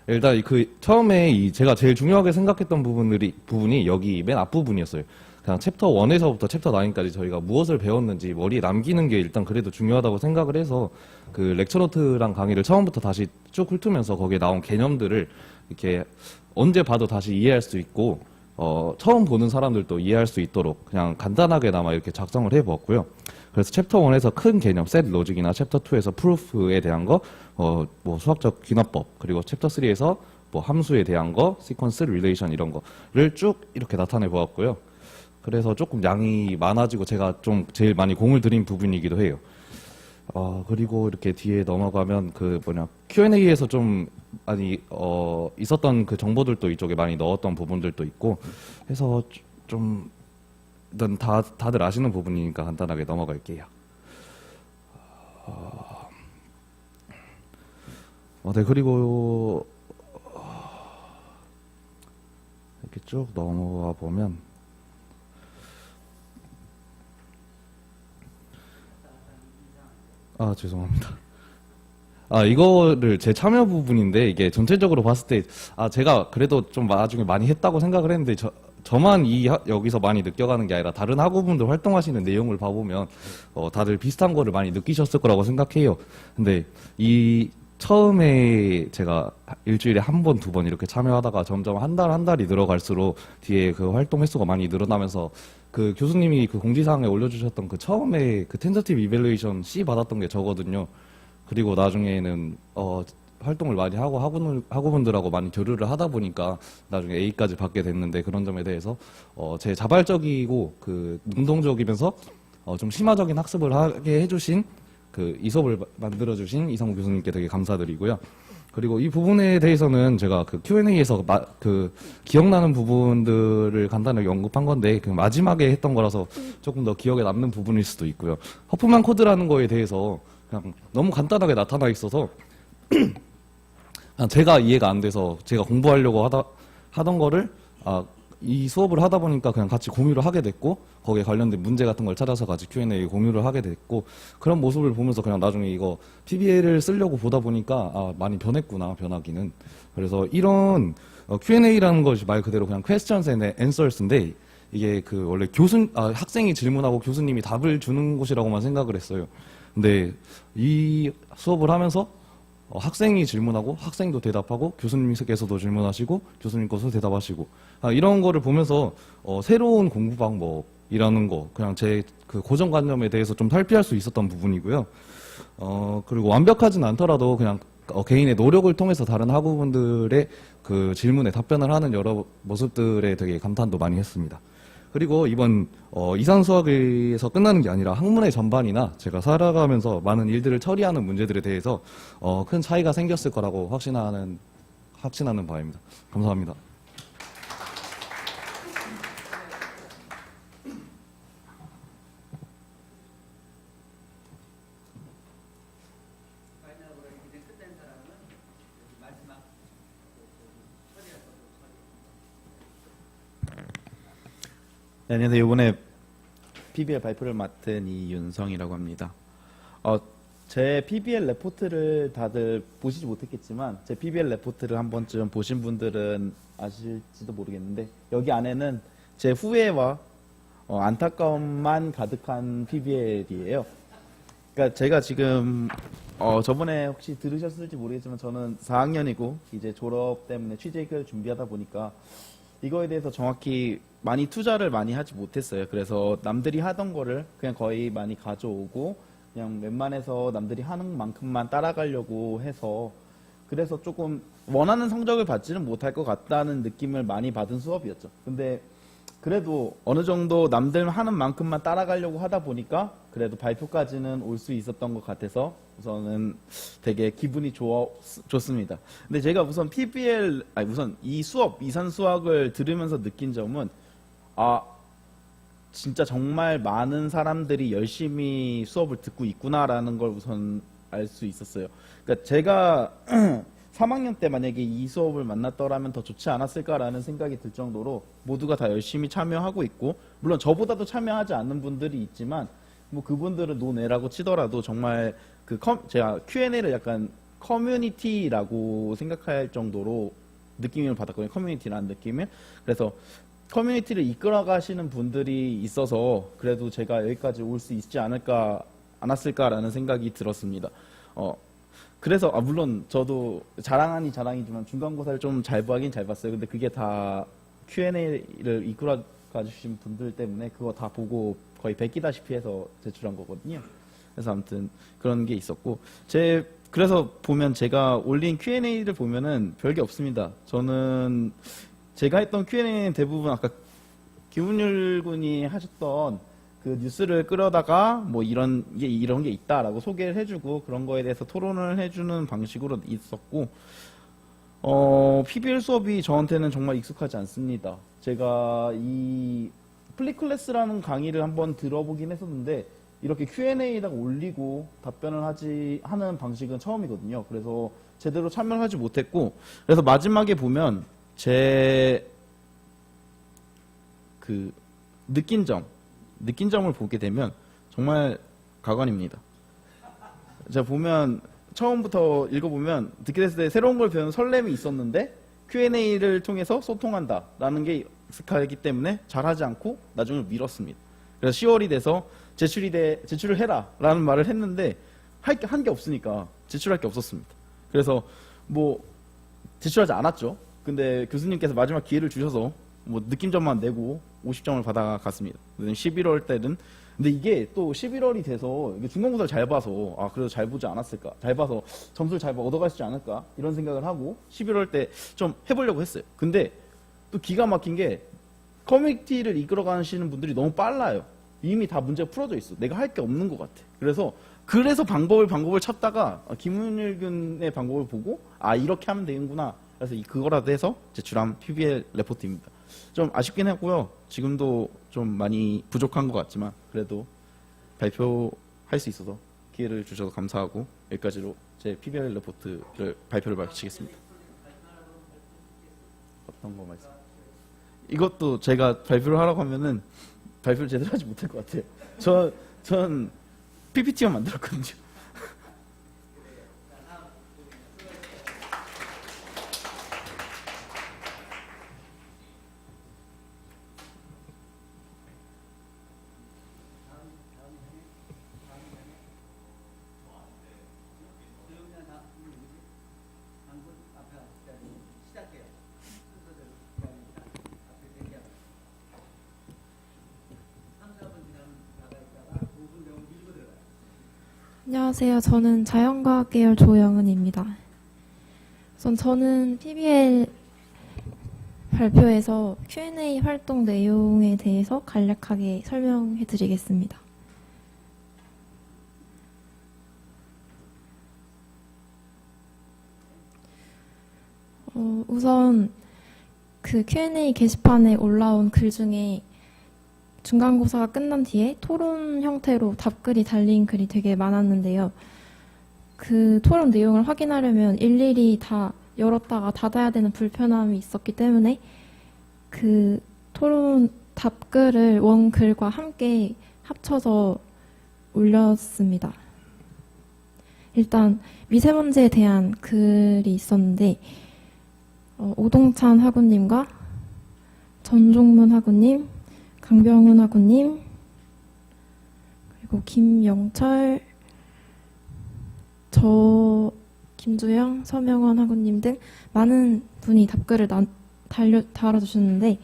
일단 처음에 제가 제일 중요하게 생각했던 부분이 여기 맨 앞부분이었어요. 그냥 챕터 1에서부터 챕터 9까지 저희가 무엇을 배웠는지 머리에 남기는 게 일단 그래도 중요하다고 생각을 해서 그 렉처노트랑 강의를 처음부터 다시 쭉 훑으면서 거기에 나온 개념들을 이렇게 언제 봐도 다시 이해할 수 있고 처음 보는 사람들도 이해할 수 있도록 그냥 간단하게나마 이렇게 작성을 해보았고요. 그래서 챕터 1에서 큰 개념, 셋 로직이나 챕터 2에서 프루프에 대한 거, 뭐 수학적 귀납법, 그리고 챕터 3에서 뭐 함수에 대한 거, 시퀀스, 릴레이션 이런 거를 쭉 이렇게 나타내 보았고요. 그래서 조금 양이 많아지고 제가 좀 제일 많이 공을 들인 부분이기도 해요. 그리고 이렇게 뒤에 넘어가면 Q&A에서 좀 많이 있었던 그 정보들도 이쪽에 많이 넣었던 부분들도 있고 해서 좀 일단 다들 아시는 부분이니까 간단하게 넘어갈게요. 네, 그리고 이렇게 쭉 넘어와 보면 죄송합니다. 이거를 제 참여 부분인데 이게 전체적으로 봤을 때 제가 그래도 좀 나중에 많이 했다고 생각을 했는데 저만 여기서 많이 느껴가는 게 아니라 다른 학우분들 활동하시는 내용을 봐보면 다들 비슷한 거를 많이 느끼셨을 거라고 생각해요. 근데 처음에 제가 일주일에 한 번, 두 번 이렇게 참여하다가 점점 한 달이 늘어갈수록 뒤에 그 활동 횟수가 많이 늘어나면서 그 교수님이 그 공지사항에 올려주셨던 그 처음에 그 텐서티브 이밸루에이션 C 받았던 게 저거든요. 그리고 나중에는 활동을 많이 하고 학우분들하고 많이 교류를 하다 보니까 나중에 A까지 받게 됐는데 그런 점에 대해서 제 자발적이고 그 능동적이면서 좀 심화적인 학습을 하게 해주신 이 수업을 만들어주신 이상우 교수님께 되게 감사드리고요. 그리고 이 부분에 대해서는 제가 그 Q&A에서 기억나는 부분들을 간단하게 언급한 건데 그 마지막에 했던 거라서 조금 더 기억에 남는 부분일 수도 있고요. 허프만 코드라는 거에 대해서 그냥 너무 간단하게 나타나 있어서 제가 이해가 안 돼서 제가 공부하려고 하던 거를 이 수업을 하다 보니까 그냥 같이 공유를 하게 됐고 거기에 관련된 문제 같은 걸 찾아서 같이 Q&A 공유를 하게 됐고 그런 모습을 보면서 그냥 나중에 이거 PBL을 쓰려고 보다 보니까 많이 변했구나 변하기는. 그래서 이런 Q&A라는 것이 말 그대로 그냥 questions and answers인데 이게 원래 학생이 질문하고 교수님이 답을 주는 곳이라고만 생각을 했어요. 근데 이 수업을 하면서 학생이 질문하고 학생도 대답하고 교수님께서도 질문하시고 교수님께서 대답하시고 이런 거를 보면서 새로운 공부 방법이라는 거 그냥 제 그 고정관념에 대해서 좀 탈피할 수 있었던 부분이고요. 그리고 완벽하진 않더라도 그냥 개인의 노력을 통해서 다른 학우분들의 그 질문에 답변을 하는 여러 모습들에 되게 감탄도 많이 했습니다. 그리고 이번 이산 수학에서 끝나는 게 아니라 학문의 전반이나 제가 살아가면서 많은 일들을 처리하는 문제들에 대해서 큰 차이가 생겼을 거라고 확신하는 바입니다. 감사합니다. 파이널으로 이제 끝낸 사람은 마지막 처리할 것도 처리. 네, 안녕하세요. 이번에 PBL 발표를 맡은 이윤성이라고 합니다. 제 PBL 레포트를 다들 보시지 못했겠지만 제 PBL 레포트를 한 번쯤 보신 분들은 아실지도 모르겠는데 여기 안에는 제 후회와 안타까움만 가득한 PBL이에요. 그러니까 제가 지금 저번에 혹시 들으셨을지 모르겠지만 저는 4학년이고 이제 졸업 때문에 취직을 준비하다 보니까 이거에 대해서 정확히 많이 투자를 많이 하지 못했어요. 그래서 남들이 하던 거를 그냥 거의 많이 가져오고 그냥 웬만해서 남들이 하는 만큼만 따라가려고 해서 그래서 조금 원하는 성적을 받지는 못할 것 같다는 느낌을 많이 받은 수업이었죠. 근데 그래도 어느 정도 남들 하는 만큼만 따라가려고 하다 보니까 그래도 발표까지는 올 수 있었던 것 같아서 우선은 되게 기분이 좋습니다. 근데 제가 우선 우선 이 수업, 이산 수학을 들으면서 느낀 점은 진짜 정말 많은 사람들이 열심히 수업을 듣고 있구나라는 걸 우선 알 수 있었어요. 그러니까 제가 3학년 때 만약에 이 수업을 만났더라면 더 좋지 않았을까라는 생각이 들 정도로 모두가 다 열심히 참여하고 있고, 물론 저보다도 참여하지 않는 분들이 있지만 뭐 그분들은 노네라고 치더라도 정말 제가 Q&A를 약간 커뮤니티라고 생각할 정도로 느낌을 받았거든요. 커뮤니티라는 느낌을. 그래서 커뮤니티를 이끌어 가시는 분들이 있어서 그래도 제가 여기까지 올 수 있지 않았을까라는 생각이 들었습니다. 그래서 물론 저도 자랑하니 자랑이지만 중간고사를 좀 잘 보긴 잘 봤어요. 근데 그게 다 Q&A를 이끌어 가주신 분들 때문에 그거 다 보고 거의 베끼다시피 해서 제출한 거거든요. 그래서 아무튼 그런 게 있었고, 그래서 보면 제가 올린 Q&A를 보면은 별게 없습니다. 저는 제가 했던 Q&A는 대부분 아까 김은율 군이 하셨던 그 뉴스를 끌어다가 뭐 이런 게 있다라고 소개를 해주고 그런 거에 대해서 토론을 해주는 방식으로 있었고, PBL 수업이 저한테는 정말 익숙하지 않습니다. 제가 이 플리클래스라는 강의를 한번 들어보긴 했었는데 이렇게 Q&A에다가 올리고 답변을 하는 방식은 처음이거든요. 그래서 제대로 참여를 하지 못했고, 그래서 마지막에 보면 제 느낀 점을 보게 되면 정말 가관입니다. 제가 보면 처음부터 읽어보면 듣게 됐을 때 새로운 걸 배우는 설렘이 있었는데 Q&A를 통해서 소통한다라는 게 익숙하기 때문에 잘하지 않고 나중에 미뤘습니다. 그래서 10월이 돼서 제출을 해라라는 말을 했는데 한 게 없으니까 제출할 게 없었습니다. 그래서 뭐 제출하지 않았죠. 근데 교수님께서 마지막 기회를 주셔서 뭐 느낌점만 내고 50점을 받아갔습니다. 11월 때는. 근데 이게 또 11월이 돼서 중간고사를 잘 봐서 그래도 잘 보지 않았을까, 잘 봐서 점수를 잘 얻어갈 수 있지 않을까 이런 생각을 하고 11월 때 좀 해보려고 했어요. 근데 또 기가 막힌 게 커뮤니티를 이끌어 가시는 분들이 너무 빨라요. 이미 다 문제가 풀어져 있어. 내가 할 게 없는 것 같아. 그래서 방법을 찾다가 김은율 군의 방법을 보고 이렇게 하면 되는구나. 그래서 그거라도 해서 제출한 PBL 레포트입니다. 좀 아쉽긴 했고요. 지금도 좀 많이 부족한 것 같지만 그래도 발표할 수 있어서 기회를 주셔서 감사하고 여기까지로 제 PBL 레포트를 발표를 마치겠습니다. 어떤 거 말씀? 이것도 제가 발표를 하라고 하면은 발표를 제대로 하지 못할 것 같아요. 전 PPT만 만들었거든요. 안녕하세요. 저는 자연과학 계열 조영은입니다. 저는 PBL 발표에서 Q&A 활동 내용에 대해서 간략하게 설명해 드리겠습니다. 우선 그 Q&A 게시판에 올라온 글 중에 중간고사가 끝난 뒤에 토론 형태로 답글이 달린 글이 되게 많았는데요. 그 토론 내용을 확인하려면 일일이 다 열었다가 닫아야 되는 불편함이 있었기 때문에 그 토론 답글을 원글과 함께 합쳐서 올렸습니다. 일단 미세먼지에 대한 글이 있었는데 오동찬 학우님과 전종문 학우님, 강병훈 학우님, 그리고 김영철, 김주영, 서명원 학우님 등 많은 분이 답글을 달아주셨는데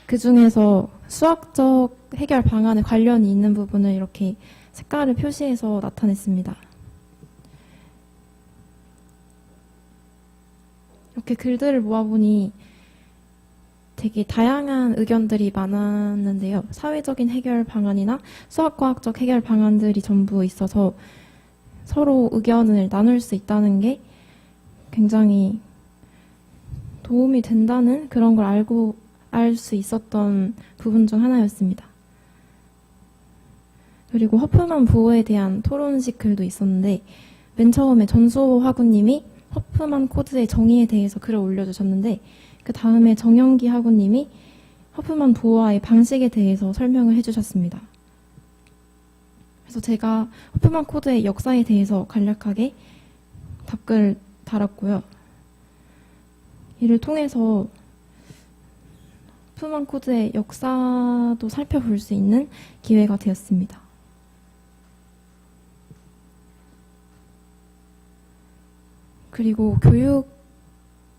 그 중에서 수학적 해결 방안에 관련이 있는 부분을 이렇게 색깔을 표시해서 나타냈습니다. 이렇게 글들을 모아보니 되게 다양한 의견들이 많았는데요. 사회적인 해결 방안이나 수학과학적 해결 방안들이 전부 있어서 서로 의견을 나눌 수 있다는 게 굉장히 도움이 된다는 그런 걸 알 수 있었던 부분 중 하나였습니다. 그리고 허프만 부호에 대한 토론식 글도 있었는데 맨 처음에 전수호 학우님이 허프만 코드의 정의에 대해서 글을 올려주셨는데 그 다음에 정영기 학우님이 허프만 부호와의 방식에 대해서 설명을 해주셨습니다. 그래서 제가 허프만 코드의 역사에 대해서 간략하게 답글을 달았고요. 이를 통해서 허프만 코드의 역사도 살펴볼 수 있는 기회가 되었습니다. 그리고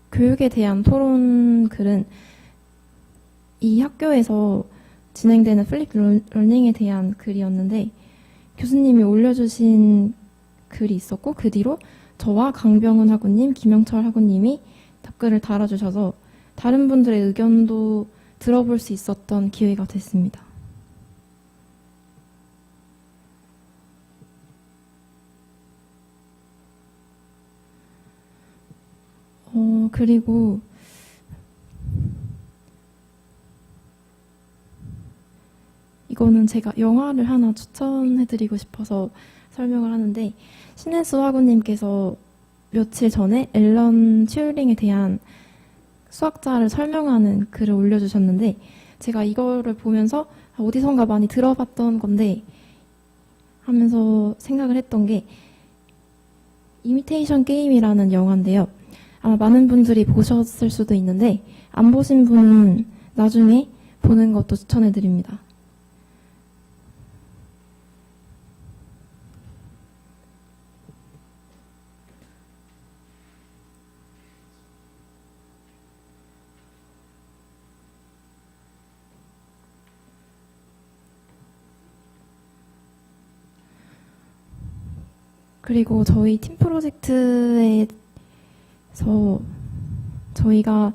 교육에 대한 토론 글은 이 학교에서 진행되는 플립 러닝에 대한 글이었는데 교수님이 올려주신 글이 있었고 그 뒤로 저와 강병훈 학우님, 김영철 학우님이 답글을 달아주셔서 다른 분들의 의견도 들어볼 수 있었던 기회가 됐습니다. 그리고 이거는 제가 영화를 하나 추천해드리고 싶어서 설명을 하는데 신혜수 학우님께서 며칠 전에 앨런 튜링에 대한 수학자를 설명하는 글을 올려주셨는데 제가 이거를 보면서 어디선가 많이 들어봤던 건데 하면서 생각을 했던 게 이미테이션 게임이라는 영화인데요. 아마 많은 분들이 보셨을 수도 있는데 안 보신 분은 나중에 보는 것도 추천해드립니다. 그리고 저희 팀 프로젝트에서 저희가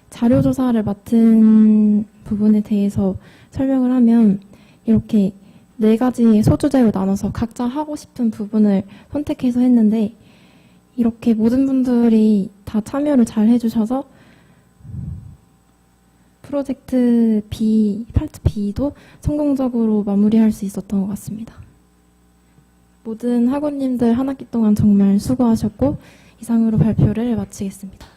자료조사를 맡은 부분에 대해서 설명을 하면 이렇게 4가지의 소주제로 나눠서 각자 하고 싶은 부분을 선택해서 했는데 이렇게 모든 분들이 다 참여를 잘 해주셔서 프로젝트 B, 파트 B도 성공적으로 마무리할 수 있었던 것 같습니다. 모든 학우님들 한 학기 동안 정말 수고하셨고 이상으로 발표를 마치겠습니다.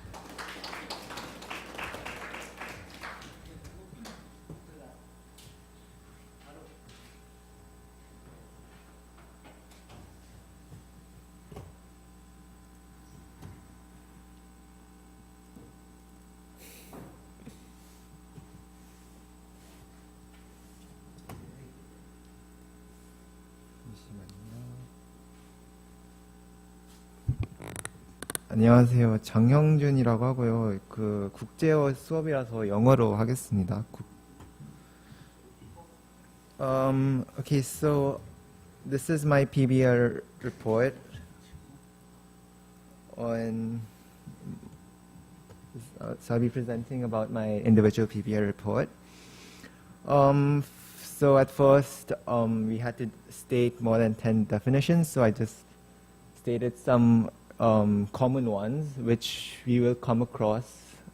안녕하세요. 장형준이라고 하고요. 그 국제어 수업이라서 영어로 하겠습니다. Okay, so this is my PBL report on. So I'll be presenting about my individual PBL report. So at first, we had to state more than 10 definitions. So I just stated some common ones which we will come across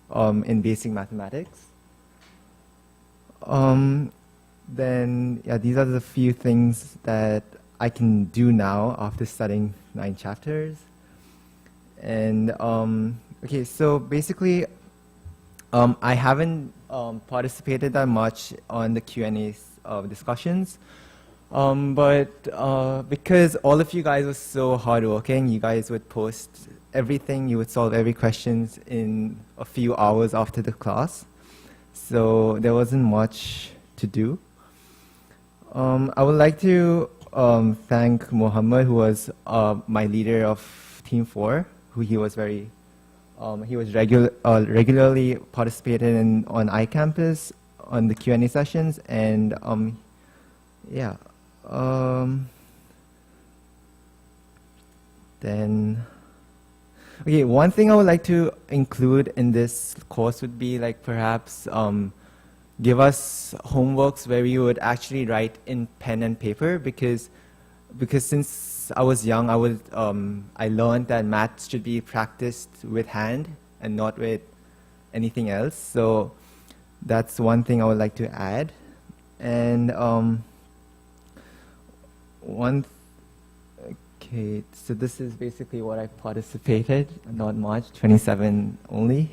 in basic mathematics. Then, yeah, these are the few things that I can do now after studying 9 chapters. And, okay, so basically, I haven't participated that much on the Q&A discussions. But because all of you guys were so hardworking, you guys would post everything, you would solve every question in a few hours after the class. So there wasn't much to do. I would like to thank Mohammed, who was my leader of Team 4, who he was regularly participated in on iCampus on the Q&A sessions, and yeah. Then, Okay, one thing I would like to include in this course would be like perhaps give us homeworks where we would actually write in pen and paper because since I was young, I learned that maths should be practiced with hand and not with anything else. So that's one thing I would like to add. And okay, so this is basically what I participated, not much, 27 only.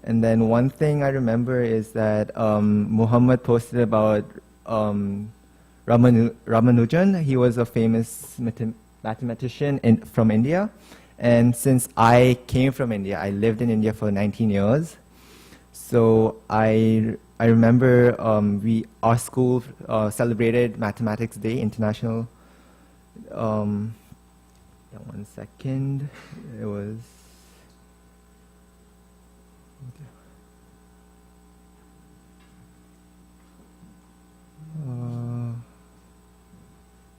And then one thing I remember is that Muhammad posted about Ramanujan. He was a famous mathematician from India. And since I came from India, I lived in India for 19 years. So I remember our school celebrated Mathematics Day, International. Yeah, 1 second. It was.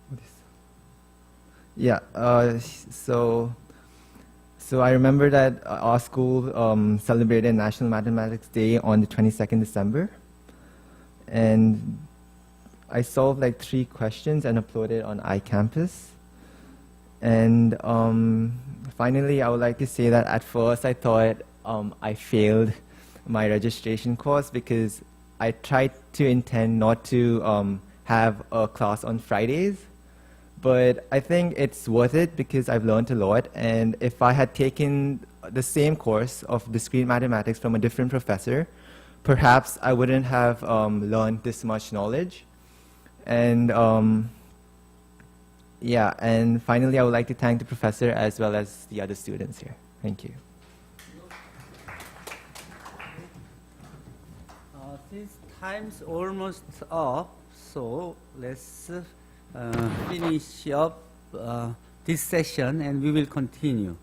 What is? Yeah. So I remember that our school celebrated National Mathematics Day on the 22nd December, and I solved like 3 questions and uploaded on iCampus. And finally, I would like to say that at first I thought I failed my registration course because I tried to intend not to have a class on Fridays. But I think it's worth it because I've learned a lot. And if I had taken the same course of discrete mathematics from a different professor, perhaps I wouldn't have learned this much knowledge. And yeah, and finally, I would like to thank the professor as well as the other students here. Thank you. Since time's almost up, so let's finish up this session and we will continue.